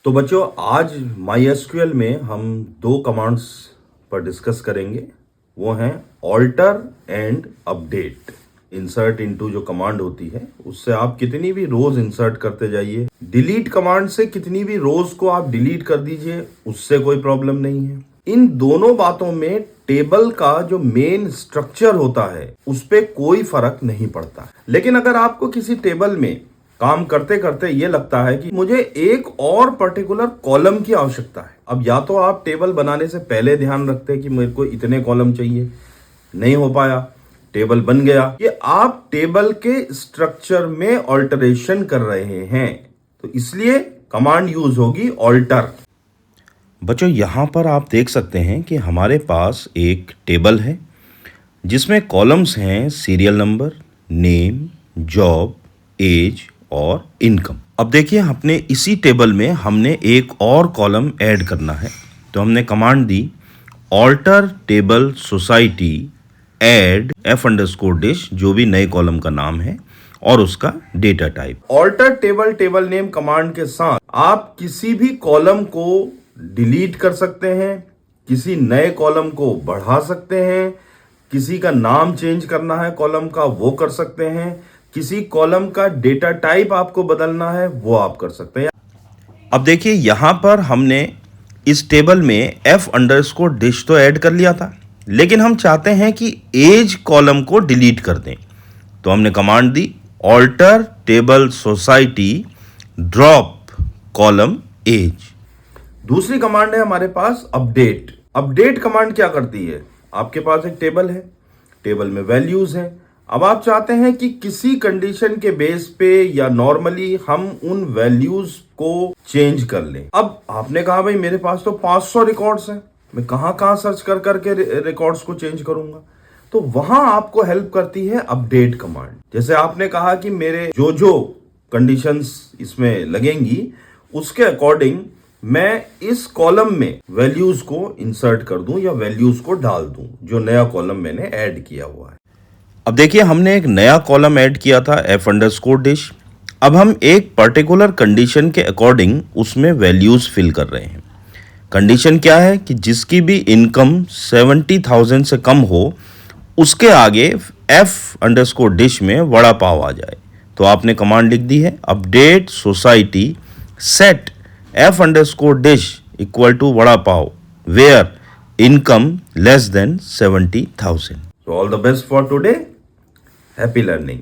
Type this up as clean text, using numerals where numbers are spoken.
तो बच्चों आज MySQL में हम दो कमांड्स पर डिस्कस करेंगे। वो हैं alter and update. Insert into जो कमांड होती है उससे आप कितनी भी रोज इंसर्ट करते जाइए। डिलीट कमांड से कितनी भी रोज को आप डिलीट कर दीजिए, उससे कोई प्रॉब्लम नहीं है। इन दोनों बातों में टेबल का जो मेन स्ट्रक्चर होता है उस पे कोई फर्क नहीं पड़ता। लेकिन अगर आपको किसी टेबल में काम करते करते ये लगता है कि मुझे एक और पर्टिकुलर कॉलम की आवश्यकता है, अब या तो आप टेबल बनाने से पहले ध्यान रखते हैं कि मेरे को इतने कॉलम चाहिए, नहीं हो पाया, टेबल बन गया, ये आप टेबल के स्ट्रक्चर में ऑल्टरेशन कर रहे हैं, तो इसलिए कमांड यूज होगी ऑल्टर। बच्चों यहां पर आप देख सकते हैं कि हमारे पास एक टेबल है जिसमें कॉलम्स हैं serial number, name, job, age और इनकम। अब देखिए अपने इसी टेबल में हमने एक और कॉलम ऐड करना है, तो हमने कमांड दी alter table society add f_dish, जो भी नए कॉलम का नाम है और उसका data type. Alter table table name command के साथ आप किसी भी कॉलम को डिलीट कर सकते हैं, किसी नए कॉलम को बढ़ा सकते हैं, किसी का नाम चेंज करना है कॉलम का वो कर सकते हैं, किसी कॉलम का डेटा टाइप आपको बदलना है वो आप कर सकते हैं। अब देखिए यहां पर हमने इस टेबल में f_dish तो ऐड कर लिया था, लेकिन हम चाहते हैं कि एज कॉलम को डिलीट कर दें, तो हमने कमांड दी alter table society drop column age. दूसरी कमांड है हमारे पास अपडेट। अपडेट कमांड क्या करती है, आपके पास एक टेबल है, टेबल में वैल्यूज हैं, अब आप चाहते हैं कि किसी कंडीशन के बेस पे या नॉर्मली हम उन वैल्यूज को चेंज कर लें। अब आपने कहा भाई मेरे पास तो 500 रिकॉर्ड्स हैं, मैं कहां सर्च कर करके रिकॉर्ड्स को चेंज करूंगा, तो वहां आपको हेल्प करती है अपडेट कमांड। जैसे आपने कहा कि मेरे जो कंडीशंस इसमें लगेंगी उसके अकॉर्डिंग मैं इस कॉलम में वैल्यूज को इंसर्ट कर दूं या वैल्यूज को डाल दूं, जो नया कॉलम मैंने ऐड किया हुआ है। अब देखिए हमने एक नया कॉलम ऐड किया था f_dish। अब हम एक पर्टिकुलर कंडीशन के अकॉर्डिंग उसमें वैल्यूज फिल कर रहे हैं। कंडीशन क्या है कि जिसकी भी इनकम 70,000 से कम हो उसके आगे f_dish में वड़ा पाव आ जाए, तो आपने कमांड लिख दी है update society set f_dish equal to vada pav where income less than 70,000। So all the best for today. Happy learning.